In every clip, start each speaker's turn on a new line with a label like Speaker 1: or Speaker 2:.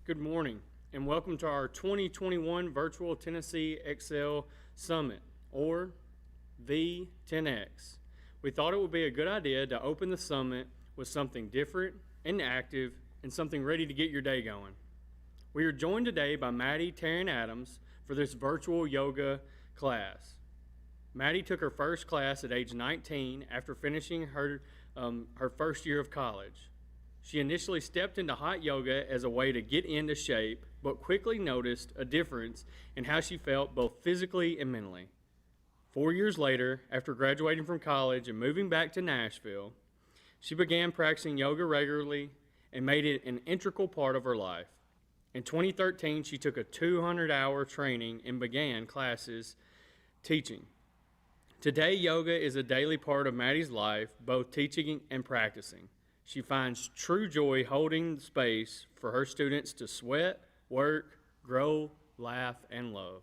Speaker 1: Good morning, and welcome to our 2021 Virtual Tennessee Excel Summit, or the TNEX. We thought it would be a good idea to open the summit with something different and active and something ready to get your day going. We are joined today by Maddie, Taran Adams for this virtual yoga class. Maddie took her first class at age 19 after finishing her first year of college. She initially stepped into hot yoga as a way to get into shape, but quickly noticed a difference in how she felt both physically and mentally. 4 years later, after graduating from college and moving back to Nashville, she began practicing yoga regularly and made it an integral part of her life. In 2013, she took a 200-hour training and began classes teaching. Today, yoga is a daily part of Maddie's life, both teaching and practicing. She finds true joy holding space for her students to sweat, work, grow, laugh, and love.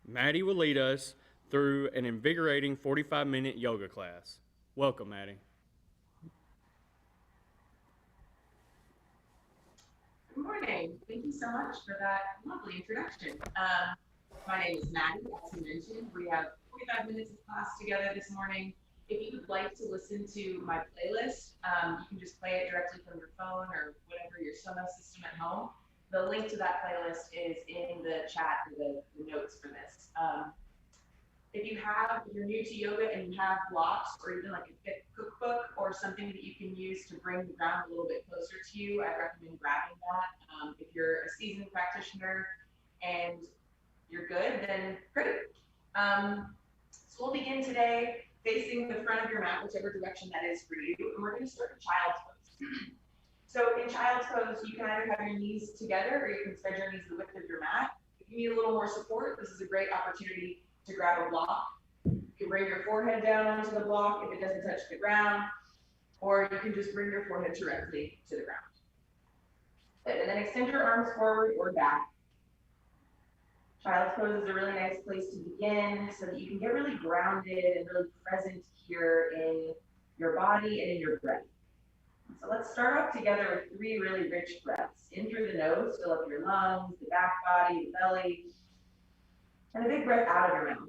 Speaker 1: Maddie will lead us through an invigorating 45-minute yoga class. Welcome, Maddie.
Speaker 2: Good morning. Thank you so much for that lovely introduction. My name is Maddie, as you mentioned. We have 45 minutes of class together this morning. If you would like to listen to my playlist, you can just play it directly from your phone or whatever your sono system at home. The link to that playlist is in the chat for the notes for this. If you're new to yoga and you have blocks or even like a fit cookbook or something that you can use to bring the ground a little bit closer to you, I recommend grabbing that. If you're a seasoned practitioner and you're good, then great. So we'll begin today facing the front of your mat, whichever direction that is for you, and we're going to start in child's pose. So in child's pose, you can either have your knees together or you can spread your knees the width of your mat. If you need a little more support, this is a great opportunity to grab a block. You can bring your forehead down onto the block if it doesn't touch the ground, or you can just bring your forehead directly to the ground. And then extend your arms forward or back. Child's pose is a really nice place to begin so that you can get really grounded and really present here in your body and in your breath. So let's start off together with 3 really rich breaths. In through the nose, fill up your lungs, the back body, the belly, and a big breath out of your mouth.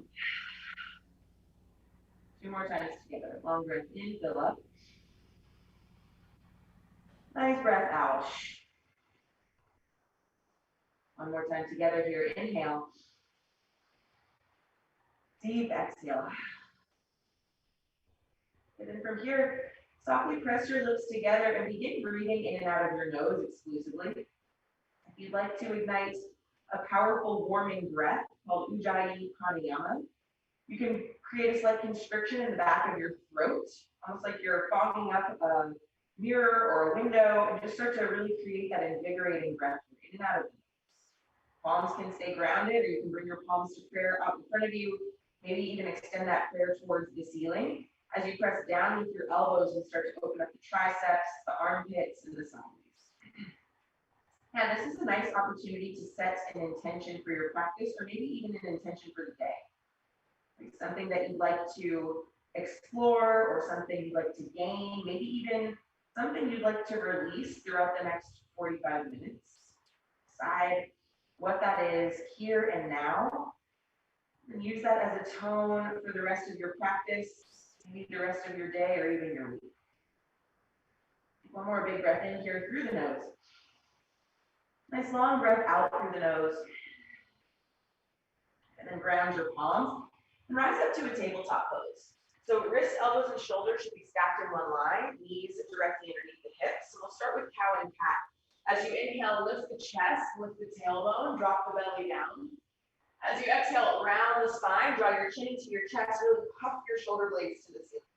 Speaker 2: 2 more times together. Long breath in, fill up. Nice breath out. 1 more time together here. Inhale. Deep exhale. And then from here, softly press your lips together and begin breathing in and out of your nose exclusively. If you'd like to ignite a powerful warming breath called Ujjayi Pranayama, you can create a slight constriction in the back of your throat, almost like you're fogging up a mirror or a window, and just start to really create that invigorating breath in and out of the nose. Palms can stay grounded, or you can bring your palms to prayer up in front of you, maybe even extend that prayer towards the ceiling as you press down with your elbows and start to open up the triceps, the armpits, and the sides. Now, this is a nice opportunity to set an intention for your practice, or maybe even an intention for the day. Like something that you'd like to explore, or something you'd like to gain, maybe even something you'd like to release throughout the next 45 minutes. Decide what that is here and now, and use that as a tone for the rest of your practice, maybe the rest of your day or even your week. 1 more big breath in here through the nose. Nice long breath out through the nose. And then ground your palms and rise up to a tabletop pose. So wrists, elbows, and shoulders should be stacked in one line, knees directly underneath the hips. So we'll start with cow and cat. As you inhale, lift the chest, lift the tailbone, drop the belly down. As you exhale, round the spine, draw your chin into your chest, really puff your shoulder blades to the ceiling.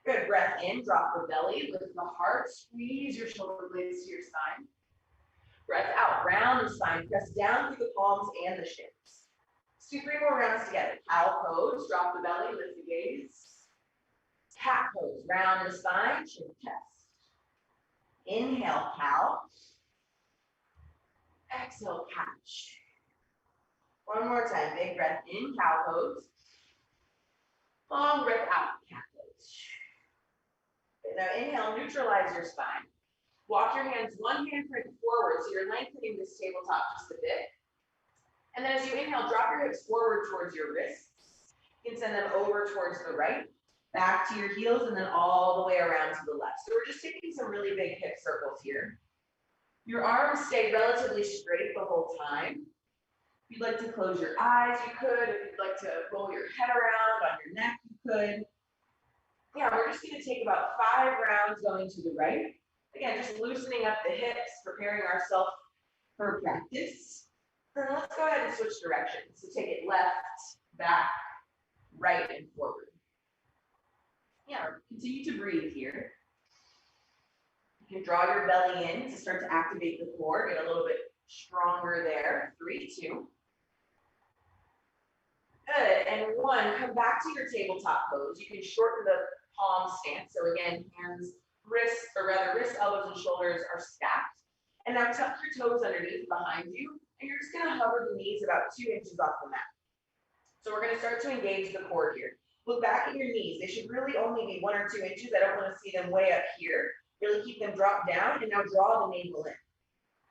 Speaker 2: Good, breath in, drop the belly, lift the heart, squeeze your shoulder blades to your spine. Breath out, round the spine, press down through the palms and the shins. Let's do 3 more rounds together. Cow pose, drop the belly, lift the gaze. Cat pose, round the spine, chin chest. Inhale, cow. Exhale, cat. 1 more time, big breath in, cow pose. Long breath out, cat pose. Okay, now inhale, neutralize your spine. Walk your hands one handprint forward, so you're lengthening this tabletop just a bit. And then as you inhale, drop your hips forward towards your wrists. You can send them over towards the right, back to your heels, and then all the way around to the left. So we're just taking some really big hip circles here. Your arms stay relatively straight the whole time. If you'd like to close your eyes, you could. If you'd like to roll your head around on your neck, you could. Yeah, we're just going to take about 5 rounds going to the right. Again, just loosening up the hips, preparing ourselves for practice. Then let's go ahead and switch directions. So take it left, back, right, and forward. Yeah, continue to breathe here. You can draw your belly in to start to activate the core, get a little bit stronger there. 3, 2. Good, and 1, come back to your tabletop pose. You can shorten the palm stance. So again, wrists, elbows, and shoulders are stacked. And now tuck your toes underneath behind you, and you're just gonna hover the knees about 2 inches off the mat. So we're gonna start to engage the core here. Look back at your knees. They should really only be 1 or 2 inches. I don't wanna see them way up here. Really keep them dropped down, and now draw the navel in.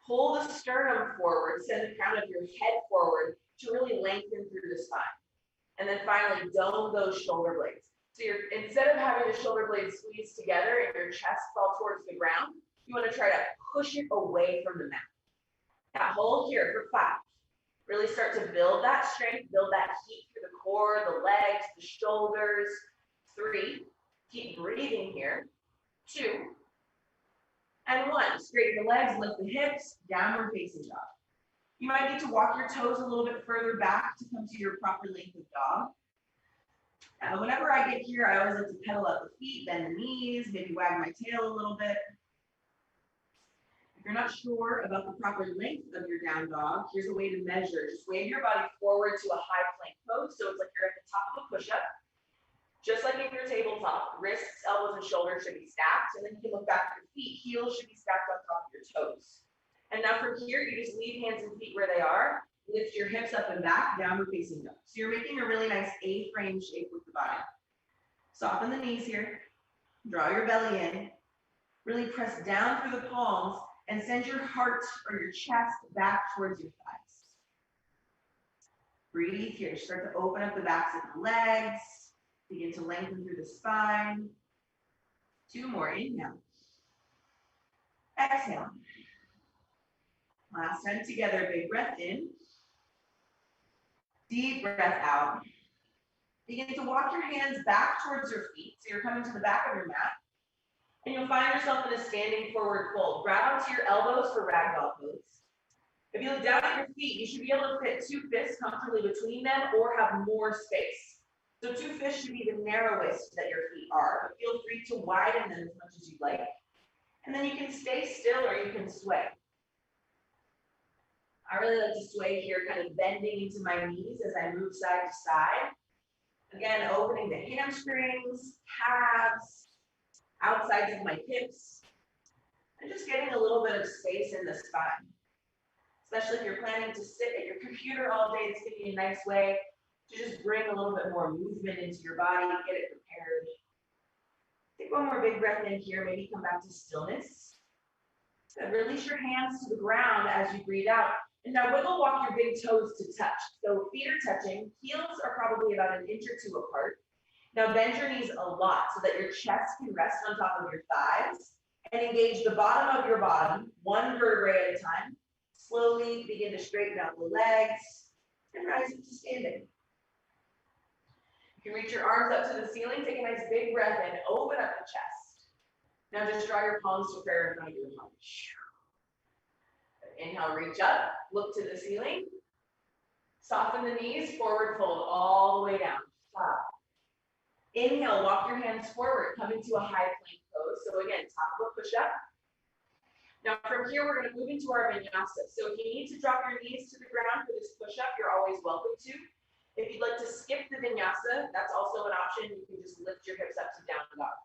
Speaker 2: Pull the sternum forward, send the crown of your head forward to really lengthen through the spine. And then finally, dome those shoulder blades. So instead of having the shoulder blades squeeze together and your chest fall towards the ground, you want to try to push it away from the mat. Now hold here for 5. Really start to build that strength, build that heat through the core, the legs, the shoulders. 3, keep breathing here. 2, and 1. Straighten the legs, lift the hips, downward facing dog. You might need to walk your toes a little bit further back to come to your proper length of dog. Now, whenever I get here, I always like to pedal up the feet, bend the knees, maybe wag my tail a little bit. If you're not sure about the proper length of your down dog, here's a way to measure. Just wave your body forward to a high plank pose, so it's like you're at the top of a push-up. Just like in your tabletop, wrists, elbows, and shoulders should be stacked, and then you can look back at your feet. Heels should be stacked on top of your toes. And now from here, you just leave hands and feet where they are. Lift your hips up and back, downward facing dog. So you're making a really nice A-frame shape with the body. Soften the knees here. Draw your belly in. Really press down through the palms and send your heart or your chest back towards your thighs. Breathe here. Start to open up the backs of the legs. Begin to lengthen through the spine. 2 more. Inhale. Exhale. Last time together. Big breath in. Deep breath out. Begin to walk your hands back towards your feet. So you're coming to the back of your mat. And you'll find yourself in a standing forward fold. Grab onto your elbows for ragdoll pose. If you look down at your feet, you should be able to fit 2 fists comfortably between them or have more space. So 2 fists should be the narrowest that your feet are, but feel free to widen them as much as you'd like. And then you can stay still or you can sway. I really like to sway here, kind of bending into my knees as I move side to side. Again, opening the hamstrings, calves, outsides of my hips, and just getting a little bit of space in the spine. Especially if you're planning to sit at your computer all day, it's going to be a nice way to just bring a little bit more movement into your body, get it prepared. Take 1 more big breath in here, maybe come back to stillness. So release your hands to the ground as you breathe out. And now wiggle walk your big toes to touch. So feet are touching, heels are probably about 1 inch or 2 apart. Now bend your knees a lot so that your chest can rest on top of your thighs and engage the bottom of your bottom, 1 vertebrae at a time. Slowly begin to straighten out the legs and rise up to standing. You can reach your arms up to the ceiling, take a nice big breath in, open up the chest. Now just draw your palms to prayer in front of your heart. Inhale, reach up, look to the ceiling. Soften the knees, forward fold all the way down. Stop. Inhale, walk your hands forward, come into a high plank pose. So again, top of a push-up. Now from here, we're going to move into our vinyasa. So if you need to drop your knees to the ground for this push-up, you're always welcome to. If you'd like to skip the vinyasa, that's also an option. You can just lift your hips up to down dog.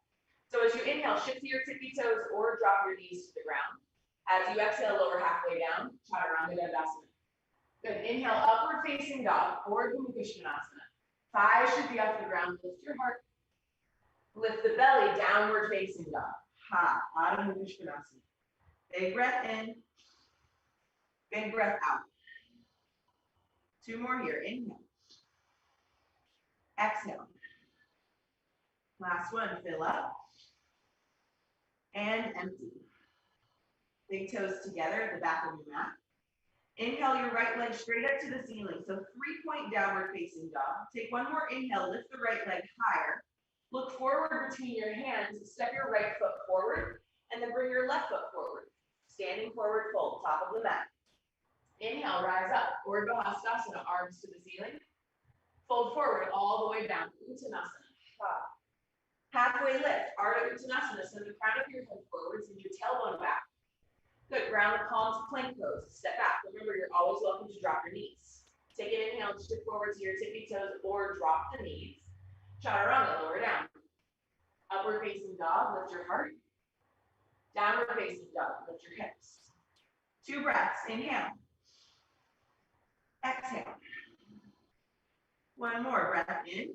Speaker 2: So as you inhale, shift to your tippy toes or drop your knees to the ground. As you exhale, lower halfway down, Taran. Good. Inhale, upward facing dog, forward Bhumika Svanasana. Thighs should be off the ground. Lift your heart. Lift the belly, downward facing dog. Ha, Adho Mukha Svanasana. Big breath in. Big breath out. 2 more here. Inhale. Exhale. Last one. Fill up. And empty. Big toes together at the back of your mat. Inhale your right leg straight up to the ceiling. So 3-point downward facing dog. Take one more inhale. Lift the right leg higher. Look forward between your hands. Step your right foot forward. And then bring your left foot forward. Standing forward fold, top of the mat. Inhale, rise up. Urdhva Hastasana, arms to the ceiling. Fold forward all the way down. Uttanasana. Halfway lift. Ardha Uttanasana. Send the crown of your head forward. Send your tailbone back. Good. Ground the palms to plank pose. Step back. Remember, you're always welcome to drop your knees. Take an inhale and shift forward to your tippy toes or drop the knees. Chaturanga, lower down. Upward facing dog, lift your heart. Downward facing dog, lift your hips. 2 breaths. Inhale. Exhale. 1 more breath in.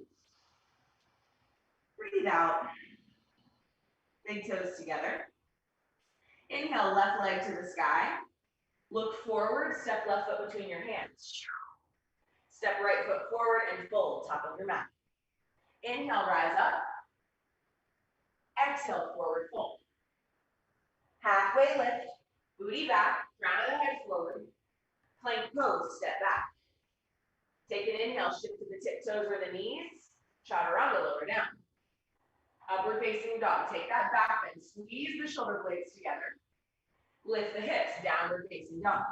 Speaker 2: Breathe out. Big toes together. Inhale, left leg to the sky. Look forward, step left foot between your hands. Step right foot forward and fold, top of your mat. Inhale, rise up. Exhale, forward fold. Halfway lift, booty back, crown of the head forward. Plank pose, step back. Take an inhale, shift to the tiptoes or the knees. Chaturanga, lower down. Upward facing dog, take that back bend, squeeze the shoulder blades together. Lift the hips, downward facing dog.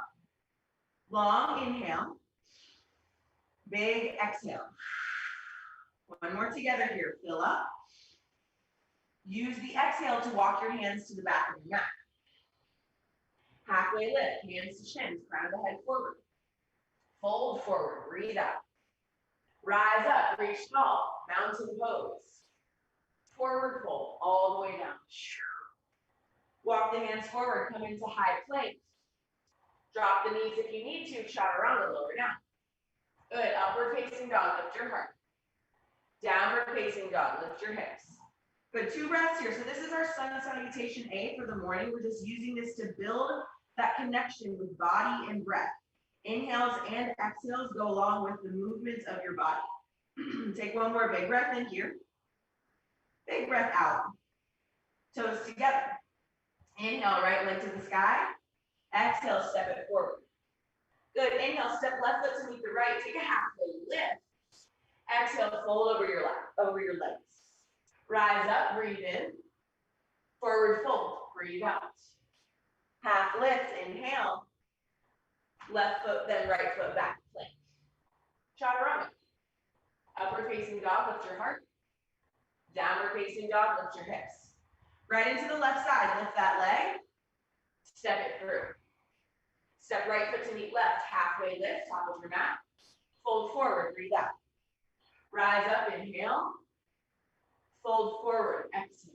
Speaker 2: Long inhale. Big exhale. 1 more together here, fill up. Use the exhale to walk your hands to the back of your mat. Halfway lift, hands to shins, crown of the head forward. Fold forward, breathe out. Rise up, reach tall, mountain pose. Forward fold, all the way down. Walk the hands forward, come into high plank. Drop the knees if you need to, chaturanga, lower down. Good, upward facing dog, lift your heart. Downward facing dog, lift your hips. Good, 2 breaths here. So this is our sun salutation A for the morning. We're just using this to build that connection with body and breath. Inhales and exhales go along with the movements of your body. Take 1 more big breath in here. Big breath out. Toes together. Inhale, right leg to the sky. Exhale, step it forward. Good, inhale, step left foot to meet the right. Take a halfway lift. Exhale, fold over your legs. Rise up, breathe in. Forward fold, breathe out. Half lift, inhale. Left foot, then right foot back, plank. Chaturanga. Upward facing dog, lift your heart. Downward facing dog, lift your hips. Right into the left side, lift that leg. Step it through. Step right foot to meet left, halfway lift, top of your mat. Fold forward, breathe out. Rise up, inhale. Fold forward, exhale.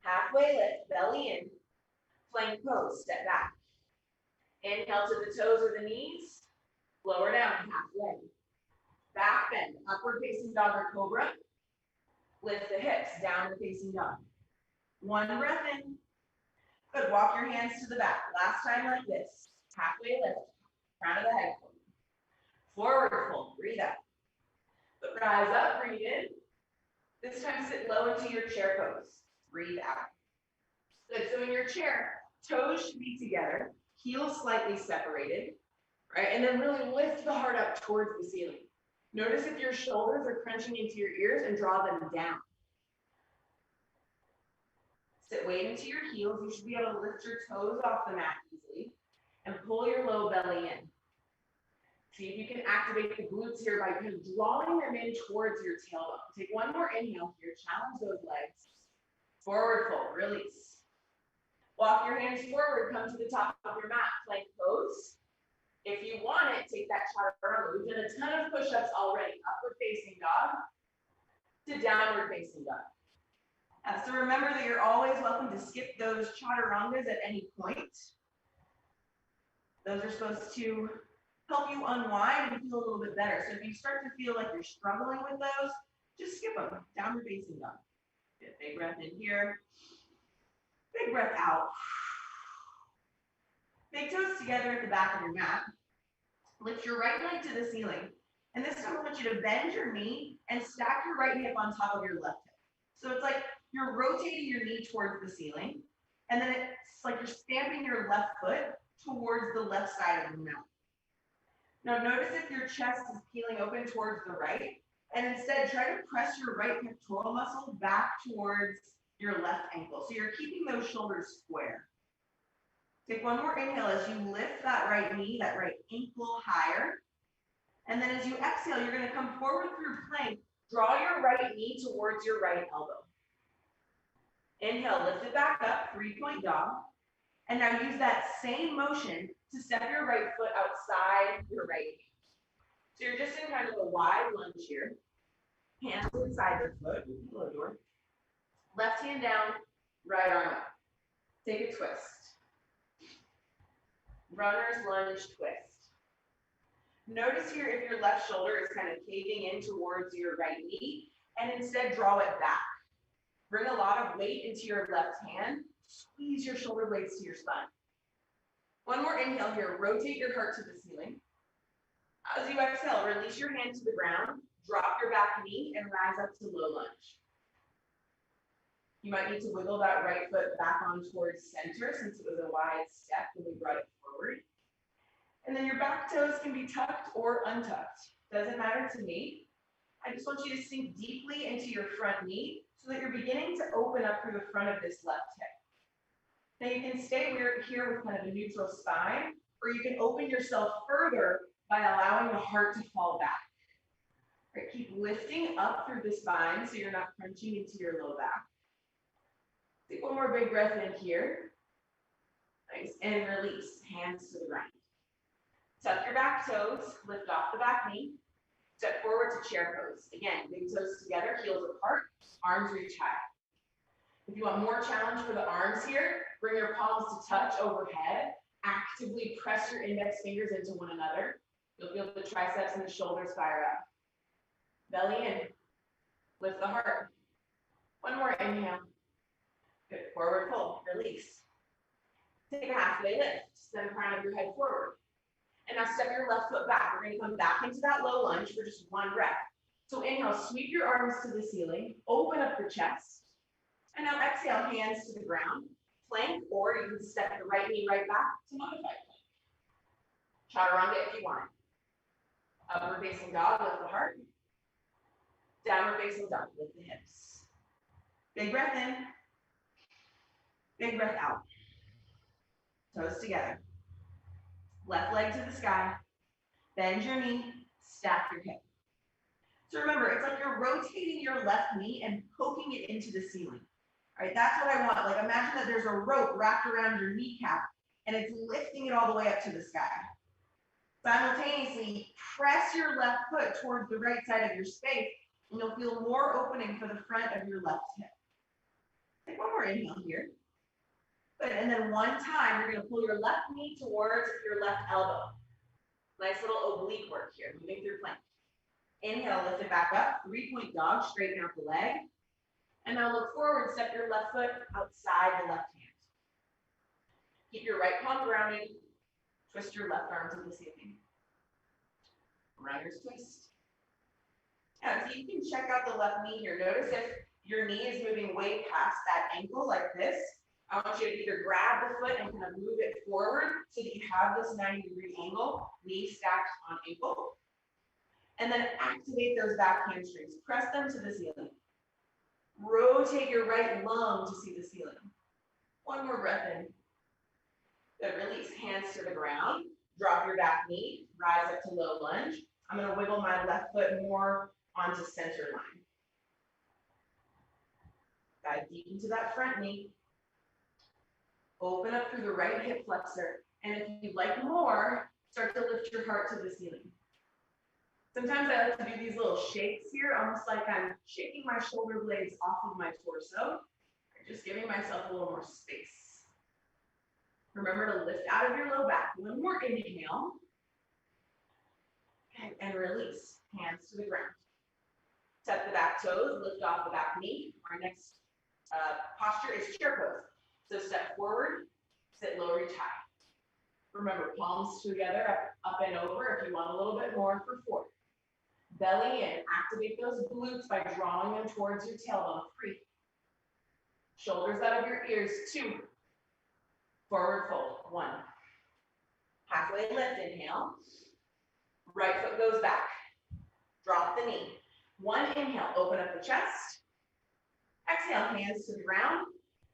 Speaker 2: Halfway lift, belly in. Plank pose, step back. Inhale to the toes or the knees. Lower down, halfway. Back bend, upward facing dog or cobra. Lift the hips, downward facing dog. 1 breath in. Good, walk your hands to the back. Last time like this. Halfway lift, crown of the head. Forward fold, breathe out. But rise up, breathe in. This time sit low into your chair pose. Breathe out. Good, so in your chair, toes should be together, heels slightly separated, right? And then really lift the heart up towards the ceiling. Notice if your shoulders are crunching into your ears and draw them down. Sit weight into your heels. You should be able to lift your toes off the mat easily and pull your low belly in. See if you can activate the glutes here by kind of drawing them in towards your tailbone. Take 1 more inhale here. Challenge those legs. Forward fold, release. Walk your hands forward, come to the top of your mat, plank pose. If you want it, take that chaturanga. We've done a ton of push-ups already. Upward facing dog to downward facing dog. So remember that you're always welcome to skip those chaturangas at any point. Those are supposed to help you unwind and feel a little bit better. So if you start to feel like you're struggling with those, just skip them. Downward facing dog. Get a big breath in here. Big breath out. Big toes together at the back of your mat. Lift your right leg to the ceiling. And this time I want you to bend your knee and stack your right hip on top of your left hip. So it's like you're rotating your knee towards the ceiling. And then it's like you're stamping your left foot towards the left side of the mat. Now notice if your chest is peeling open towards the right. And instead try to press your right pectoral muscle back towards your left ankle. So you're keeping those shoulders square. Take one more inhale as you lift that right knee, that right ankle higher. And then as you exhale, you're going to come forward through plank. Draw your right knee towards your right elbow. Inhale, lift it back up, 3-point dog. And now use that same motion to step your right foot outside your right knee. So you're just in kind of a wide lunge here. Hands inside the foot, low door. Left hand down, right arm up. Take a twist. Runner's lunge twist. Notice here if your left shoulder is kind of caving in towards your right knee, and instead draw it back. Bring a lot of weight into your left hand. Squeeze your shoulder blades to your spine. One more inhale here. Rotate your heart to the ceiling. As you exhale, release your hand to the ground. Drop your back knee and rise up to low lunge. You might need to wiggle that right foot back on towards center since it was a wide step when we brought it forward. And then your back toes can be tucked or untucked. Doesn't matter to me. I just want you to sink deeply into your front knee so that you're beginning to open up through the front of this left hip. Now you can stay here with kind of a neutral spine, or you can open yourself further by allowing the heart to fall back. Right, keep lifting up through the spine so you're not crunching into your low back. Take one more big breath in here. Nice, and release, hands to the ground. Tuck your back toes, lift off the back knee. Step forward to chair pose. Again, big toes together, heels apart, arms reach high. If you want more challenge for the arms here, bring your palms to touch overhead. Actively press your index fingers into one another. You'll feel the triceps and the shoulders fire up. Belly in. Lift the heart. One more inhale. Good. Forward fold. Release. Take a halfway lift. Send the crown of your head forward. And now step your left foot back. We're going to come back into that low lunge for just one breath. So inhale, sweep your arms to the ceiling. Open up the chest. And now exhale, hands to the ground. Plank, or you can step the right knee right back to modified plank. Chaturanga if you want. Upward facing dog, lift the heart. Downward facing dog, lift the hips. Big breath in. Big breath out. Toes together. Left leg to the sky. Bend your knee, stack your hip. So remember, it's like you're rotating your left knee and poking it into the ceiling. All right, that's what I want. Like imagine that there's a rope wrapped around your kneecap and it's lifting it all the way up to the sky. Simultaneously, press your left foot towards the right side of your space and you'll feel more opening for the front of your left hip. Take one more inhale here. Good, and then one time, you're gonna pull your left knee towards your left elbow. Nice little oblique work here, moving through plank. Inhale, lift it back up, 3-point dog, straighten out the leg. And now look forward, step your left foot outside the left hand. Keep your right palm grounded, twist your left arm to the ceiling. Runner's twist. Yeah, so you can check out the left knee here. Notice if your knee is moving way past that ankle like this, I want you to either grab the foot and kind of move it forward so that you have this 90-degree angle, knee stacked on ankle. And then activate those back hamstrings. Press them to the ceiling. Rotate your right lung to see the ceiling. One more breath in. Good, release. Hands to the ground. Drop your back knee. Rise up to low lunge. I'm going to wiggle my left foot more onto center line. Dive deep into that front knee. Open up through the right hip flexor. And if you'd like more, start to lift your heart to the ceiling. Sometimes I like to do these little shakes here, almost like I'm shaking my shoulder blades off of my torso, just giving myself a little more space. Remember to lift out of your low back. One more inhale. And release. Hands to the ground. Tuck the back toes, lift off the back knee. Our next posture is chair pose. So step forward, sit low, reach high. Remember, palms together, up and over if you want a little bit more for 4. Belly in, activate those glutes by drawing them towards your tailbone. 3. Shoulders out of your ears. 2. Forward fold. 1. Halfway lift, inhale. Right foot goes back. Drop the knee. 1 inhale, open up the chest. Exhale, hands to the ground.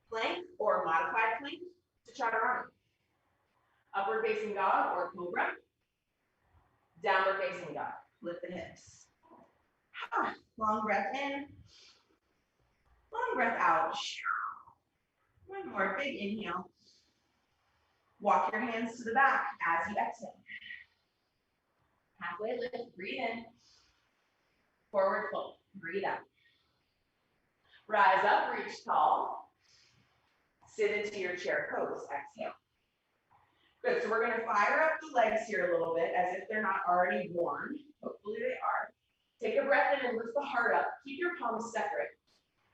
Speaker 2: Plank or modified plank to chaturanga. Upward facing dog or cobra. Downward facing dog. Lift the hips. Long breath in. Long breath out. One more big inhale. Walk your hands to the back as you exhale. Halfway lift, breathe in. Forward fold, breathe out. Rise up, reach tall. Sit into your chair pose, exhale. Good, so we're gonna fire up the legs here a little bit as if they're not already warm. Hopefully they are. Take a breath in and lift the heart up. Keep your palms separate.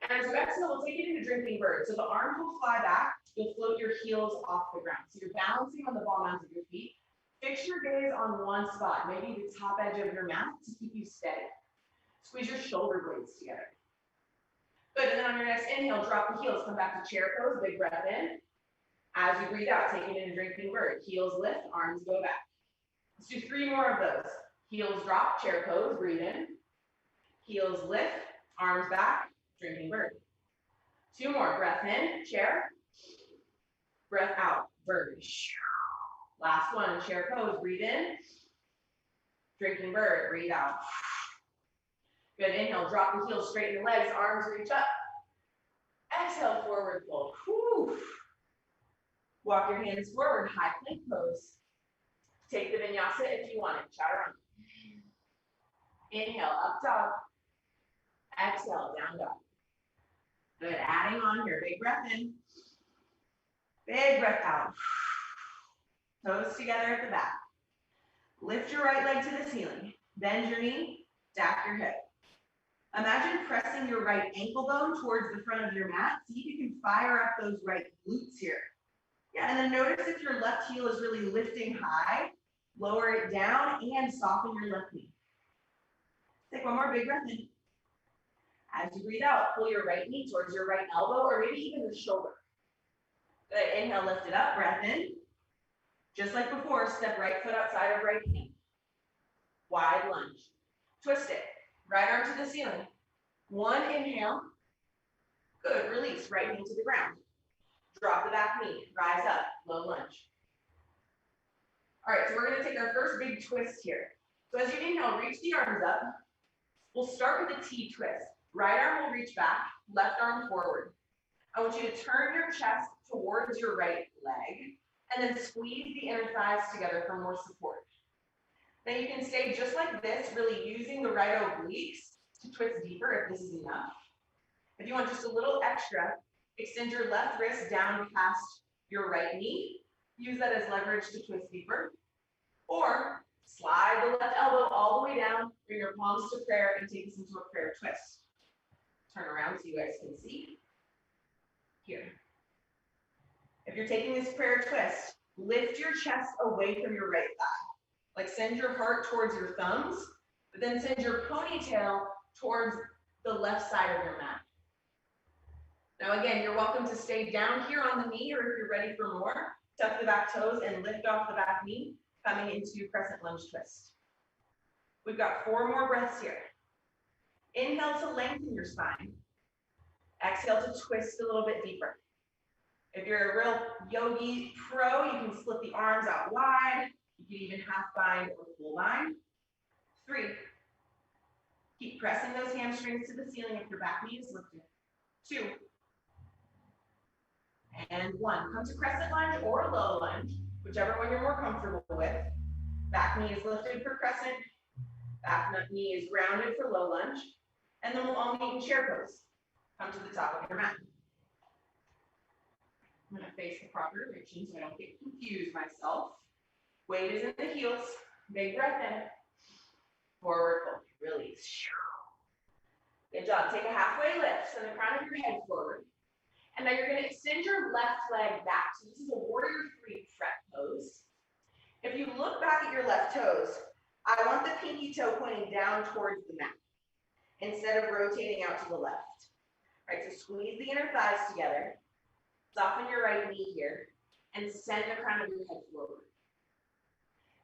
Speaker 2: And as you exhale, we'll take it into drinking bird. So the arms will fly back. You'll float your heels off the ground. So you're balancing on the ball mounds of your feet. Fix your gaze on one spot, maybe the top edge of your mat to keep you steady. Squeeze your shoulder blades together. Good, and then on your next inhale, drop the heels. Come back to chair pose, big breath in. As you breathe out, take it into drinking bird. Heels lift, arms go back. Let's do 3 more of those. Heels drop, chair pose, breathe in. Heels lift, arms back, drinking bird. 2 more, breath in, chair. Breath out, bird. Last one, chair pose, breathe in. Drinking bird, breathe out. Good, inhale, drop the heels, straighten the legs, arms reach up. Exhale, forward fold. Whew. Walk your hands forward, high plank pose. Take the vinyasa if you want it, chaturanga. Inhale, up dog. Exhale, down dog. Good, adding on here, big breath in. Big breath out. Toes together at the back. Lift your right leg to the ceiling. Bend your knee, stack your hip. Imagine pressing your right ankle bone towards the front of your mat. See if you can fire up those right glutes here. Yeah, and then notice if your left heel is really lifting high, lower it down and soften your left knee. Take one more big breath in. As you breathe out, pull your right knee towards your right elbow or maybe even the shoulder. Good, inhale, lift it up, breath in. Just like before, step right foot outside of right knee. Wide lunge. Twist it. Right arm to the ceiling. 1 inhale. Good, release, right knee to the ground. Drop the back knee, rise up, low lunge. All right, so we're gonna take our first big twist here. So as you inhale, reach the arms up. We'll start with a T twist. Right arm will reach back, left arm forward. I want you to turn your chest towards your right leg and then squeeze the inner thighs together for more support. Then you can stay just like this, really using the right obliques to twist deeper if this is enough. If you want just a little extra, extend your left wrist down past your right knee. Use that as leverage to twist deeper. Or slide the left elbow all the way down, bring your palms to prayer, and take us into a prayer twist. Turn around so you guys can see. Here. If you're taking this prayer twist, lift your chest away from your right thigh. Like send your heart towards your thumbs, but then send your ponytail towards the left side of your mat. Now again, you're welcome to stay down here on the knee, or if you're ready for more, tuck the back toes and lift off the back knee, coming into crescent lunge twist. We've got 4 more breaths here. Inhale to lengthen your spine. Exhale to twist a little bit deeper. If you're a real yogi pro, you can split the arms out wide. You can even half bind or full bind. 3. Keep pressing those hamstrings to the ceiling if your back knee is lifted. 2. And 1. Come to crescent lunge or low lunge, whichever one you're more comfortable with. Back knee is lifted for crescent. Back knee is grounded for low lunge. And then we'll all meet in chair pose. Come to the top of your mat. I'm going to face the proper direction so I don't get confused myself. Weight is in the heels. Big breath in. Forward fold. Release. Good job. Take a halfway lift. Send the crown of your head forward. And now you're going to extend your left leg back. So this is a warrior 3 fret pose. If you look back at your left toes, I want the pinky toe pointing down towards the mat instead of rotating out to the left. All right, so squeeze the inner thighs together, soften your right knee here, and send the crown of your head forward.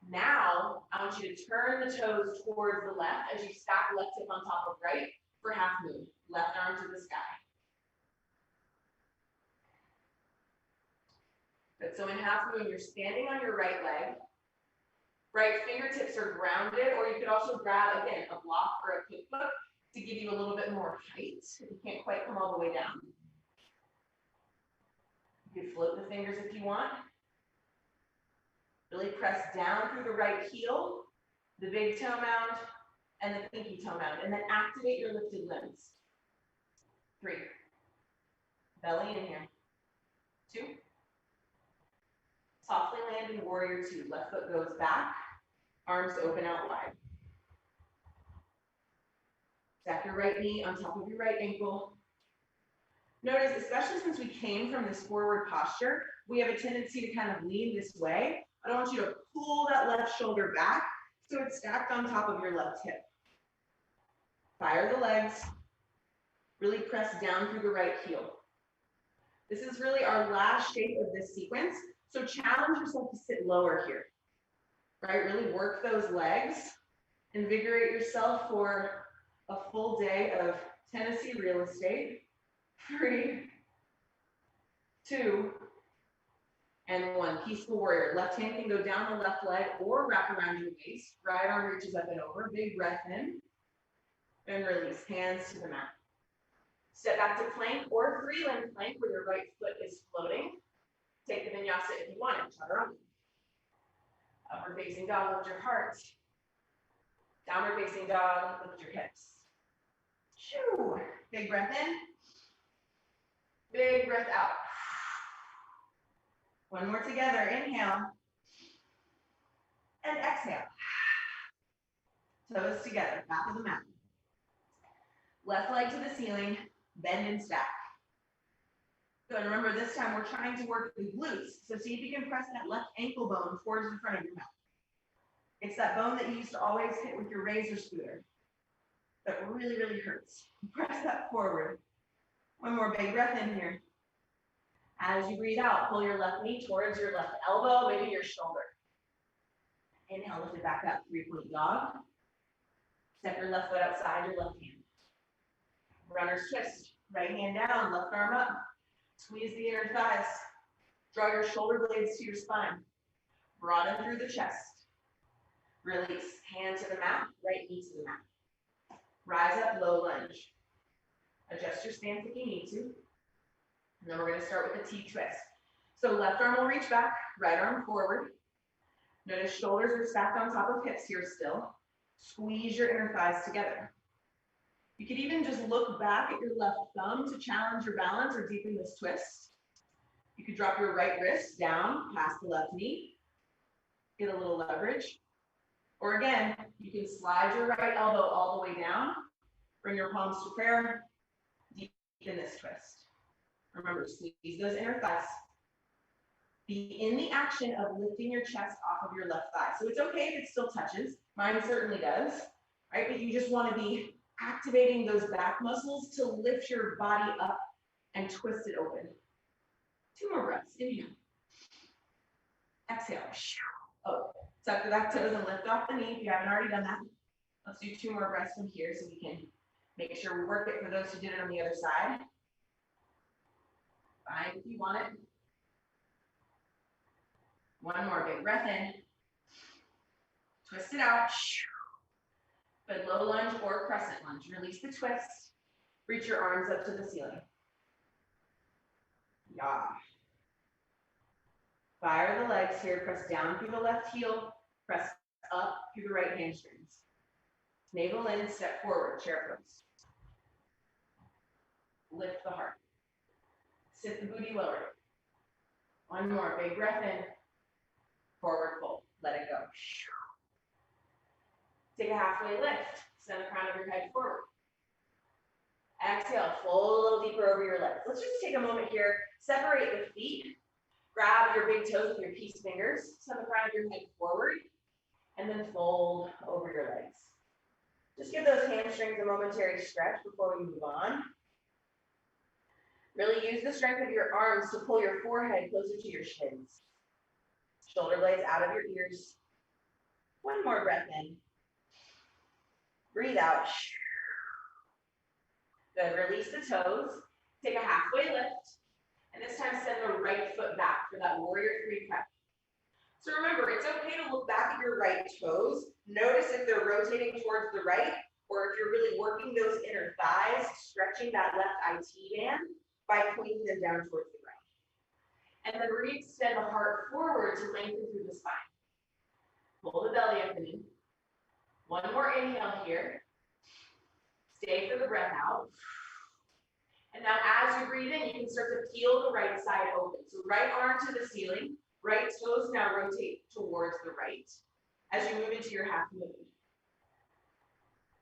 Speaker 2: Now, I want you to turn the toes towards the left as you stack left hip on top of right for half moon. Left arm to the sky. Good, so in half moon, you're standing on your right leg. Right fingertips are grounded, or you could also grab, again, a block or a cookbook to give you a little bit more height if you can't quite come all the way down. You can float the fingers if you want. Really press down through the right heel, the big toe mound, and the pinky toe mound, and then activate your lifted limbs. 3. Belly in here. 2. Softly land in warrior 2. Left foot goes back, arms open out wide. Stack your right knee on top of your right ankle. Notice, especially since we came from this forward posture, we have a tendency to kind of lean this way. I don't want you to pull that left shoulder back so it's stacked on top of your left hip. Fire the legs. Really press down through the right heel. This is really our last shape of this sequence, so challenge yourself to sit lower here. Right, really work those legs. Invigorate yourself for a full day of Tennessee real estate. 3, 2, and 1. Peaceful warrior. Left hand can go down the left leg or wrap around your waist. Right arm reaches up and over. Big breath in. And release. Hands to the mat. Step back to plank or 3-limb plank where your right foot is floating. Take the vinyasa if you want it. Taran. Upward facing dog, lift your heart. Downward facing dog, lift your hips. Shoo. Big breath in. Big breath out. One more together. Inhale. And exhale. Toes together. Back of the mat. Left leg to the ceiling. Bend and stack. Good. Remember, this time we're trying to work the glutes. So see if you can press that left ankle bone towards the front of your mat. It's that bone that you used to always hit with your razor scooter. That really, really hurts. Press that forward. One more big breath in here. As you breathe out, pull your left knee towards your left elbow, maybe your shoulder. Inhale, lift it back up, 3-point dog. Step your left foot outside your left hand. Runner's twist, right hand down, left arm up. Squeeze the inner thighs. Draw your shoulder blades to your spine. Broaden through the chest. Release, hand to the mat, right knee to the mat. Rise up, low lunge. Adjust your stance if you need to. And then we're going to start with a T-twist. So left arm will reach back, right arm forward. Notice shoulders are stacked on top of hips here still. Squeeze your inner thighs together. You could even just look back at your left thumb to challenge your balance or deepen this twist. You could drop your right wrist down past the left knee. Get a little leverage. Or again, you can slide your right elbow all the way down. Bring your palms to prayer. Deepen this twist. Remember, squeeze those inner thighs. Be in the action of lifting your chest off of your left thigh. So it's okay if it still touches. Mine certainly does, right? But you just want to be activating those back muscles to lift your body up and twist it open. 2 more breaths. Inhale. Exhale. Oh, tuck the back toes and lift off the knee if you haven't already done that. Let's do 2 more breaths from here so we can make sure we work it for those who did it on the other side. Fine if you want it. 1 more big breath in. Twist it out. Good low lunge or crescent lunge. Release the twist. Reach your arms up to the ceiling. Yeah. Fire the legs here. Press down through the left heel. Press up through the right hamstrings. Navel in, step forward, chair pose. Lift the heart. Sit the booty lower. 1 more big breath in. Forward fold. Let it go. Take a halfway lift. Send the crown of your head forward. Exhale. Fold a little deeper over your legs. Let's just take a moment here. Separate the feet. Grab your big toes with your peace fingers, send the crown of your head forward, and then fold over your legs. Just give those hamstrings a momentary stretch before we move on. Really use the strength of your arms to pull your forehead closer to your shins. Shoulder blades out of your ears. One more breath in. Breathe out. Good, release the toes. Take a halfway lift. And this time send the right foot back for that warrior three prep. So remember, it's okay to look back at your right toes. Notice if they're rotating towards the right, or if you're really working those inner thighs, stretching that left IT band by pointing them down towards the right. And then re-extend the heart forward to lengthen through the spine. Pull the belly up and in. One more inhale here. Stay for the breath out. And now as you breathe in, you can start to peel the right side open. So right arm to the ceiling, right toes now rotate towards the right as you move into your half movement.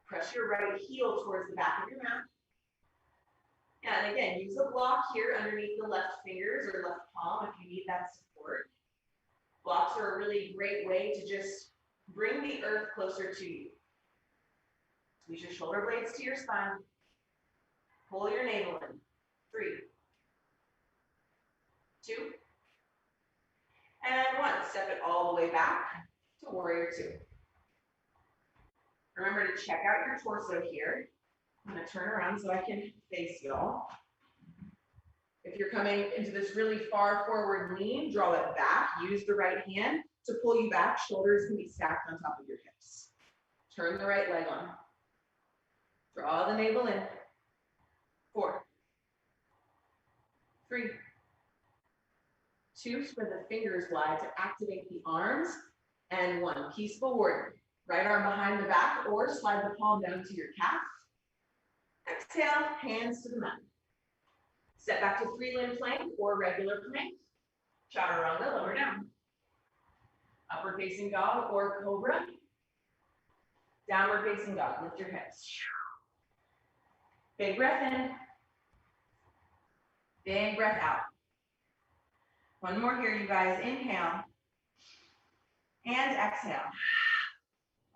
Speaker 2: Press your right heel towards the back of your mat. And again, use a block here underneath the left fingers or left palm if you need that support. Blocks are a really great way to just bring the earth closer to you. Squeeze your shoulder blades to your spine. Pull your navel in. 3, 2, and 1. Step it all the way back to warrior 2. Remember to check out your torso here. I'm going to turn around so I can face y'all. If you're coming into this really far forward lean, draw it back. Use the right hand to pull you back. Shoulders can be stacked on top of your hips. Turn the right leg on. Draw the navel in. 4, 3, 2, spread the fingers wide to activate the arms, and 1, peaceful warrior. Right arm behind the back or slide the palm down to your calf. Exhale, hands to the mat. Step back to 3-limb plank or regular plank. Chaturanga, lower down. Upward facing dog or cobra. Downward facing dog, lift your hips. Big breath in. Big breath out. One more here, you guys. Inhale. And exhale.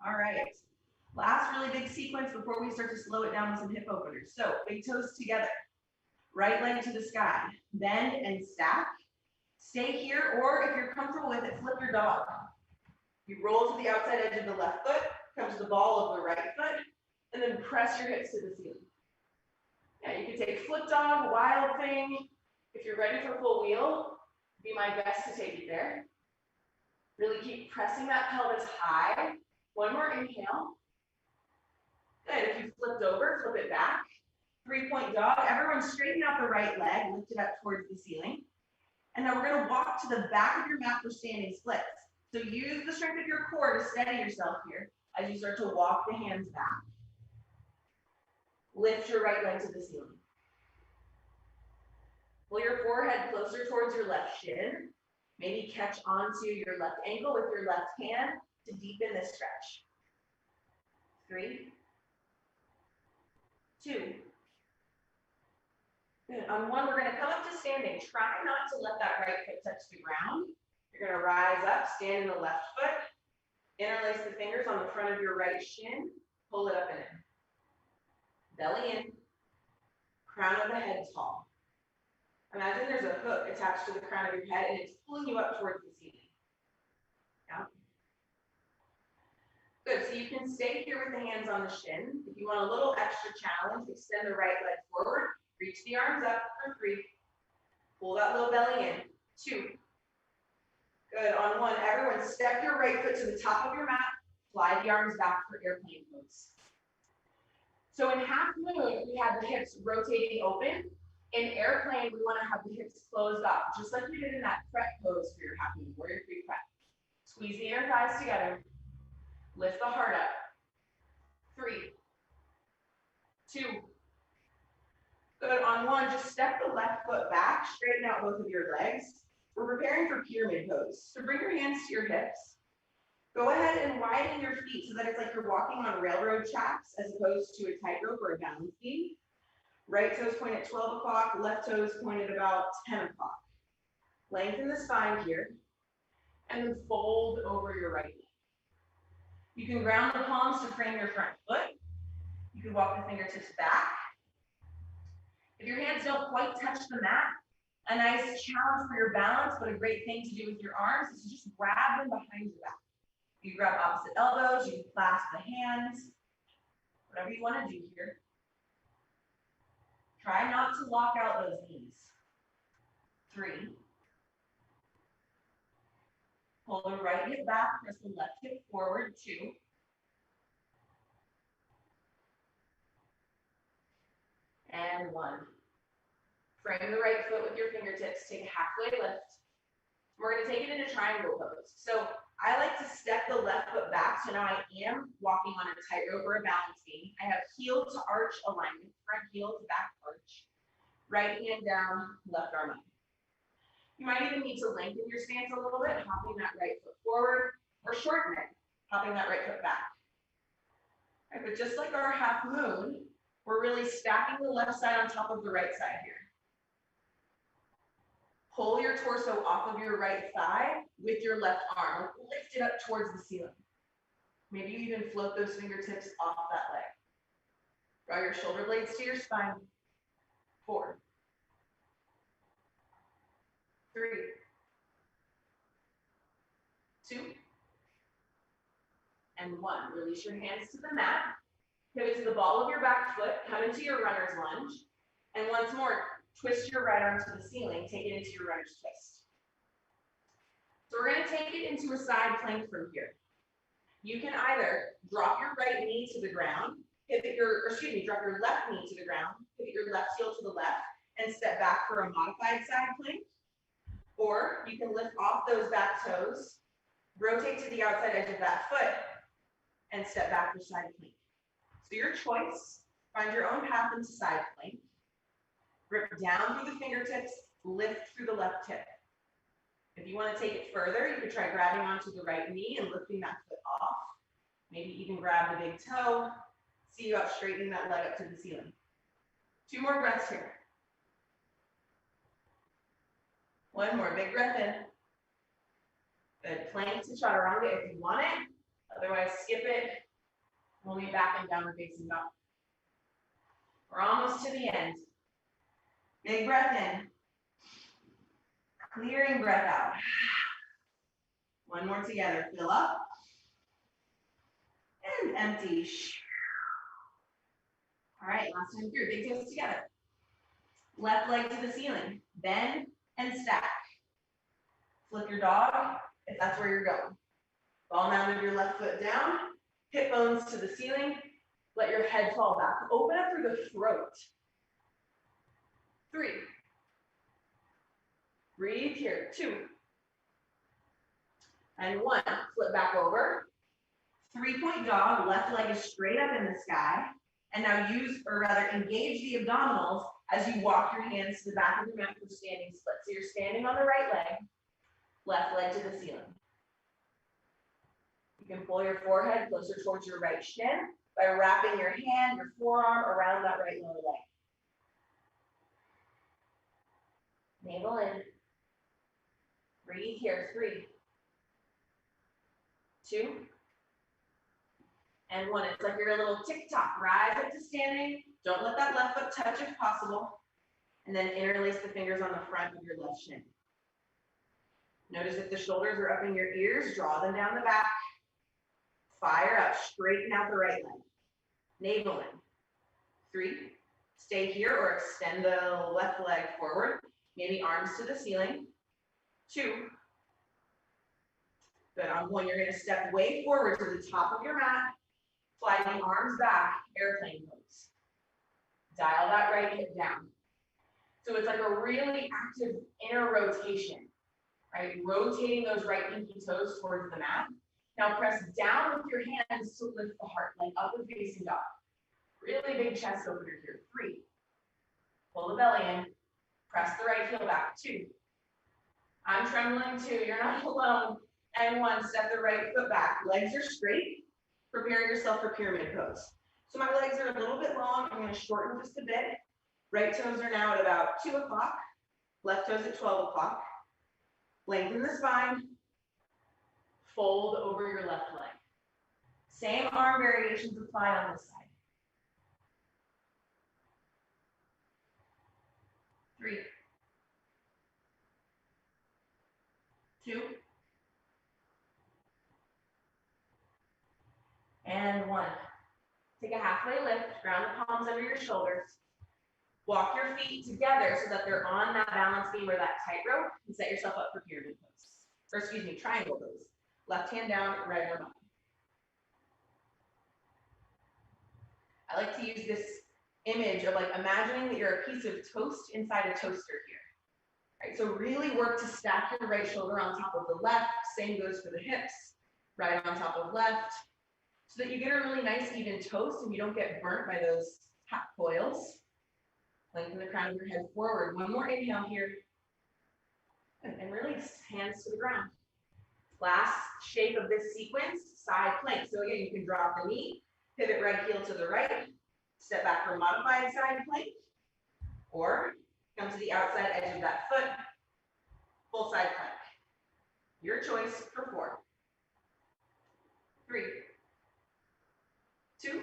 Speaker 2: All right. Last really big sequence before we start to slow it down with some hip openers. So big toes together. Right leg to the sky. Bend and stack. Stay here, or if you're comfortable with it, flip your dog. You roll to the outside edge of the left foot, come to the ball of the right foot, and then press your hips to the ceiling. Yeah, you can take flip dog, wild thing. If you're ready for full wheel, be my best to take it there. Really keep pressing that pelvis high. One more inhale. Good. If you flipped over, flip it back. 3-point dog. Everyone straighten out the right leg, lift it up towards the ceiling. And then we're going to walk to the back of your mat for standing splits. So use the strength of your core to steady yourself here as you start to walk the hands back. Lift your right leg to the ceiling. Pull your forehead closer towards your left shin. Maybe catch onto your left ankle with your left hand to deepen this stretch. 3, 2. Good. On 1, we're going to come up to standing. Try not to let that right foot touch the ground. You're going to rise up, stand in the left foot. Interlace the fingers on the front of your right shin. Pull it up and in. Belly in. Crown of the head tall. Imagine there's a hook attached to the crown of your head and it's pulling you up towards the ceiling. Yeah. Good, so you can stay here with the hands on the shin. If you want a little extra challenge, extend the right leg forward, reach the arms up for 3. Pull that little belly in. 2. Good, on 1, everyone step your right foot to the top of your mat, fly the arms back for airplane pose. So in half moon, we have the hips rotating open. In airplane, we want to have the hips closed up, just like we did in that prep pose for your half moon, warrior 3 prep. Squeeze the inner thighs together. Lift the heart up. 3, 2. Good, on 1, just step the left foot back, straighten out both of your legs. We're preparing for pyramid pose. So bring your hands to your hips. Go ahead and widen your feet so that it's like you're walking on railroad tracks as opposed to a tightrope or a balance beam. Right toes point at 12 o'clock, left toes point at about 10 o'clock. Lengthen the spine here, and then fold over your right knee. You can ground the palms to frame your front foot. You can walk the fingertips back. If your hands don't quite touch the mat, a nice challenge for your balance, but a great thing to do with your arms is to just grab them behind your back. You grab opposite elbows, you can clasp the hands, whatever you want to do here. Try not to lock out those knees. 3. Pull the right hip back, press the left hip forward. 2. And 1. Frame the right foot with your fingertips, take a halfway lift. We're going to take it into triangle pose. So I like to step the left foot back, so now I am walking on a tightrope or a balance beam. I have heel to arch alignment, front heel to back arch. Right hand down, left arm up. You might even need to lengthen your stance a little bit, hopping that right foot forward, or shorten it, hopping that right foot back. All right, but just like our half moon, we're really stacking the left side on top of the right side here. Pull your torso off of your right thigh with your left arm. Lift it up towards the ceiling. Maybe you even float those fingertips off that leg. Draw your shoulder blades to your spine. 4, 3, 2, and 1. Release your hands to the mat. Pivot to the ball of your back foot. Come into your runner's lunge. And once more, twist your right arm to the ceiling. Take it into your runner's twist. So we're going to take it into a side plank from here. You can either drop your right knee to the ground, drop your left knee to the ground, pivot your left heel to the left, and step back for a modified side plank. Or you can lift off those back toes, rotate to the outside edge of that foot, and step back for side plank. So your choice, find your own path into side plank. Grip down through the fingertips, lift through the left hip. If you want to take it further, you could try grabbing onto the right knee and lifting that foot off. Maybe even grab the big toe. See you out straightening that leg up to the ceiling. 2 more breaths here. 1 more, big breath in. Good, plank to chaturanga if you want it. Otherwise, skip it. We'll be back in downward facing dog. We're almost to the end. Big breath in. Clearing breath out. 1 more together. Fill up. And empty. All right, last time through. Big toes together. Left leg to the ceiling. Bend and stack. Flip your dog if that's where you're going. Ball mound of your left foot down. Hip bones to the ceiling. Let your head fall back. Open up through the throat. 3. Breathe here. 2. And 1. Flip back over. 3-point dog. Left leg is straight up in the sky. And now engage the abdominals as you walk your hands to the back of your mat for standing split. So you're standing on the right leg, left leg to the ceiling. You can pull your forehead closer towards your right shin by wrapping your hand, your forearm around that right lower leg. Navel in. Breathe here. 3, 2, and 1. It's like you're a little tick-tock. Rise up to standing. Don't let that left foot touch if possible. And then interlace the fingers on the front of your left shin. Notice if the shoulders are up in your ears, draw them down the back. Fire up. Straighten out the right leg. Navel in. 3. Stay here or extend the left leg forward. Maybe arms to the ceiling. 2. Good. On 1, you're going to step way forward to the top of your mat. Fly the arms back, airplane pose. Dial that right hip down. So it's like a really active inner rotation, right? Rotating those right pinky toes towards the mat. Now press down with your hands to lift the heart, like upward facing dog. Really big chest opener here. 3. Pull the belly in. Press the right heel back. 2. I'm trembling 2. You're not alone. And 1. Step the right foot back. Legs are straight. Preparing yourself for pyramid pose. So my legs are a little bit long. I'm going to shorten just a bit. Right toes are now at about 2 o'clock. Left toes at 12 o'clock. Lengthen the spine, fold over your left leg. Same arm variations apply on this side. 3, 2, and 1. Take a halfway lift, ground the palms under your shoulders. Walk your feet together so that they're on that balance beam or that tightrope, and set yourself up for pyramid pose. Or excuse me, triangle pose. Left hand down, right arm up. I like to use this image of like imagining that you're a piece of toast inside a toaster here. Right, so really work to stack your right shoulder on top of the left. Same goes for the hips. Right on top of left. So that you get a really nice even toast and you don't get burnt by those hot coils. Lengthen the crown of your head forward. One more inhale here. And release, hands to the ground. Last shape of this sequence, side plank. So again, you can drop the knee, pivot right heel to the right, step back for a modified side plank, or come to the outside edge of that foot, full side plank. Your choice for 4, 3, 2,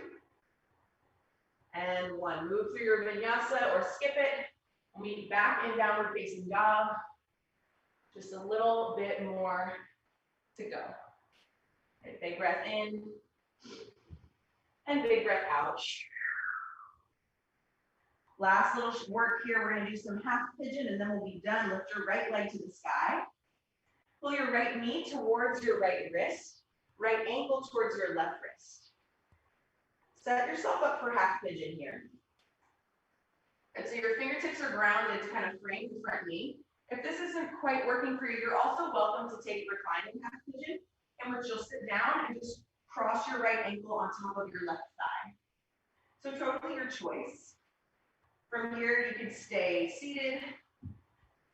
Speaker 2: and 1. Move through your vinyasa or skip it. We'll meet back in downward facing dog. Just a little bit more to go. Okay, big breath in and big breath out. Last little work here, we're going to do some half pigeon and then we'll be done. Lift your right leg to the sky. Pull your right knee towards your right wrist, right ankle towards your left wrist. Set yourself up for half pigeon here. And so your fingertips are grounded to kind of frame the front knee. If this isn't quite working for you, you're also welcome to take reclining half pigeon, in which you'll sit down and just cross your right ankle on top of your left thigh. So totally your choice. From here, you could stay seated.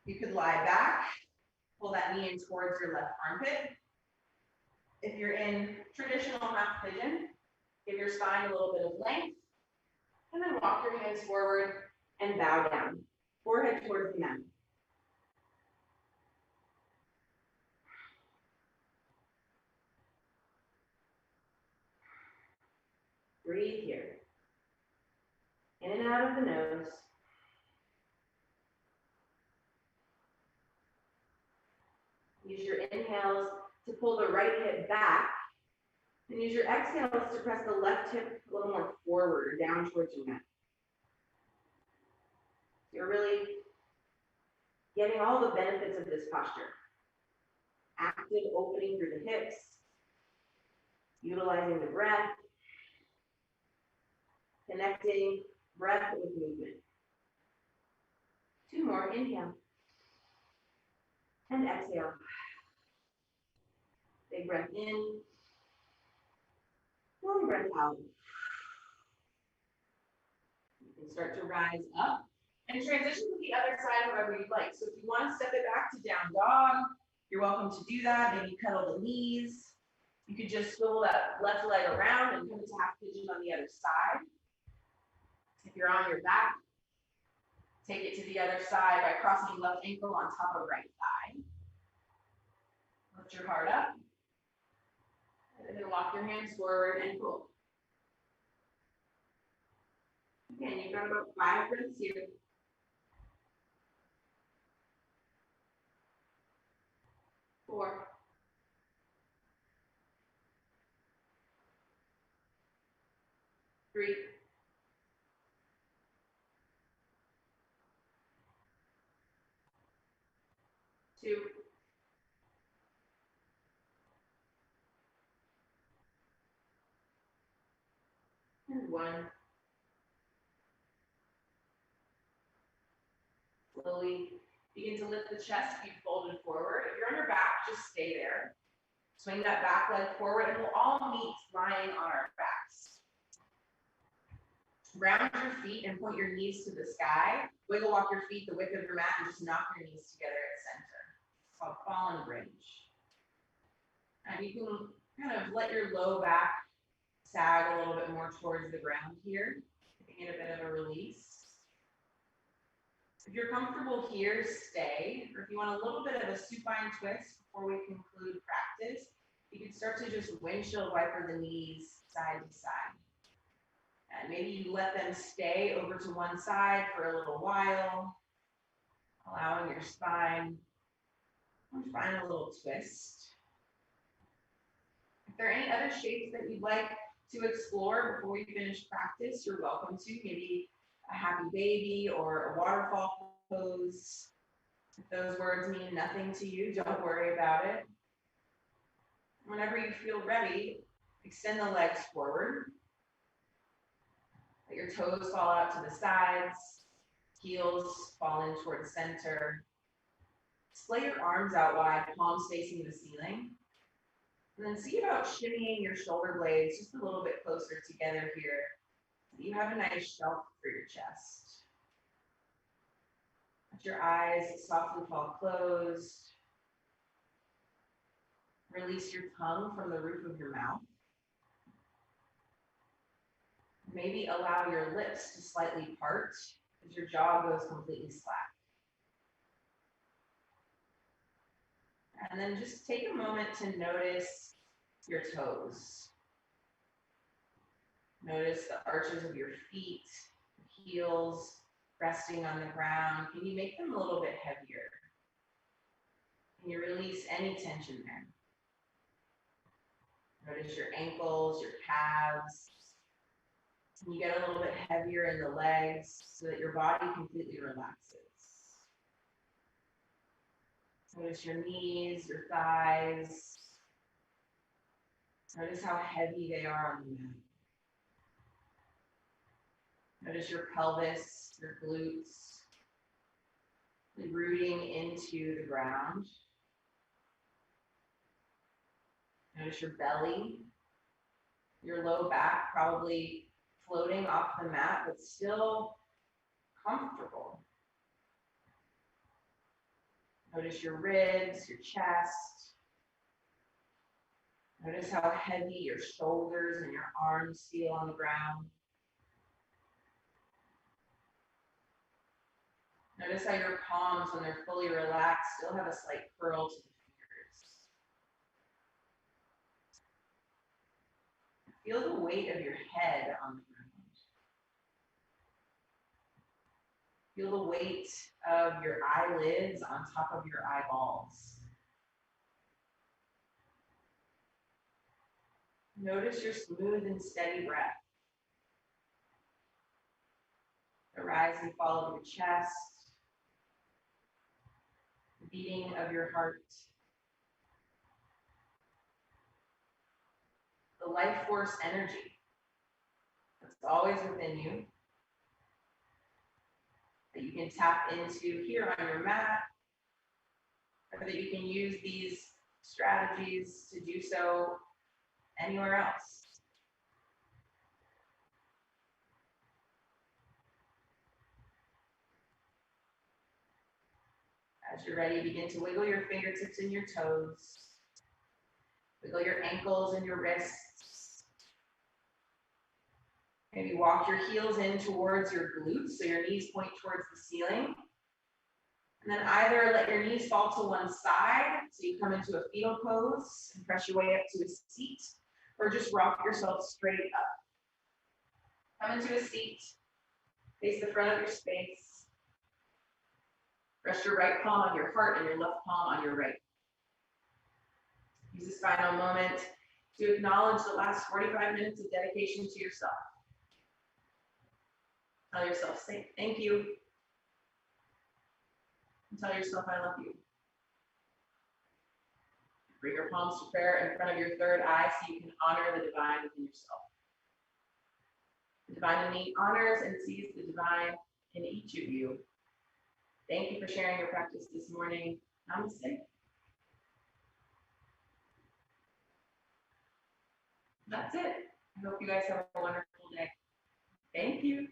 Speaker 2: You could lie back, pull that knee in towards your left armpit. If you're in traditional half pigeon, give your spine a little bit of length, and then walk your hands forward and bow down, forehead towards the mat. Breathe here. In and out of the nose. Use your inhales to pull the right hip back, and use your exhales to press the left hip a little more forward, down towards your mat. You're really getting all the benefits of this posture. Active opening through the hips, utilizing the breath, connecting breath with movement. 2 more, inhale. And exhale. Big breath in. Long breath out. You can start to rise up and transition to the other side however you'd like. So if you want to step it back to down dog, you're welcome to do that. Maybe cuddle the knees. You could just swivel that left leg around and come into half pigeon on the other side. If you're on your back, take it to the other side by crossing left ankle on top of right thigh. Lift your heart up. And then walk your hands forward and pull. Again, you've got about 5 breaths here. 4. 3. 2. And 1. Slowly begin to lift the chest, feet folded forward. If you're on your back, just stay there. Swing that back leg forward, and we'll all meet lying on our backs. Ground your feet and point your knees to the sky. Wiggle walk your feet the width of your mat and just knock your knees together at center. It's called fallen bridge. And you can kind of let your low back sag a little bit more towards the ground here, giving it a bit of a release. If you're comfortable here, stay. Or if you want a little bit of a supine twist before we conclude practice, you can start to just windshield wiper the knees side to side. And maybe you let them stay over to one side for a little while, allowing your spine to find a little twist. If there are any other shapes that you'd like to explore before we finish practice, you're welcome to. Maybe a happy baby or a waterfall pose. If those words mean nothing to you, don't worry about it. Whenever you feel ready, extend the legs forward. Let your toes fall out to the sides, heels fall in towards center. Splay your arms out wide, palms facing the ceiling. And then see about shimmying your shoulder blades just a little bit closer together here. You have a nice shelf for your chest. Let your eyes softly fall closed. Release your tongue from the roof of your mouth. Maybe allow your lips to slightly part as your jaw goes completely slack. And then just take a moment to notice your toes. Notice the arches of your feet, heels resting on the ground. Can you make them a little bit heavier? Can you release any tension there? Notice your ankles, your calves. Can you get a little bit heavier in the legs so that your body completely relaxes? Notice your knees, your thighs. Notice how heavy they are on the mat. Notice your pelvis, your glutes, rooting into the ground. Notice your belly, your low back probably floating off the mat, but still comfortable. Notice your ribs, your chest. Notice how heavy your shoulders and your arms feel on the ground. Notice how your palms, when they're fully relaxed, still have a slight curl to the fingers. Feel the weight of your head on the ground. Feel the weight of your eyelids on top of your eyeballs. Notice your smooth and steady breath. The rise and fall of your chest. The beating of your heart. The life force energy that's always within you, that you can tap into here on your mat, or that you can use these strategies to do so anywhere else. As you're ready, begin to wiggle your fingertips and your toes. Wiggle your ankles and your wrists. Maybe walk your heels in towards your glutes so your knees point towards the ceiling. And then either let your knees fall to one side so you come into a fetal pose and press your way up to a seat, or just rock yourself straight up. Come into a seat, face the front of your space. Rest your right palm on your heart and your left palm on your right. Use this final moment to acknowledge the last 45 minutes of dedication to yourself. Tell yourself, say thank you. And tell yourself, I love you. Bring your palms to prayer in front of your third eye so you can honor the divine within yourself. The divine in me honors and sees the divine in each of you. Thank you for sharing your practice this morning. Namaste. That's it. I hope you guys have a wonderful day. Thank you.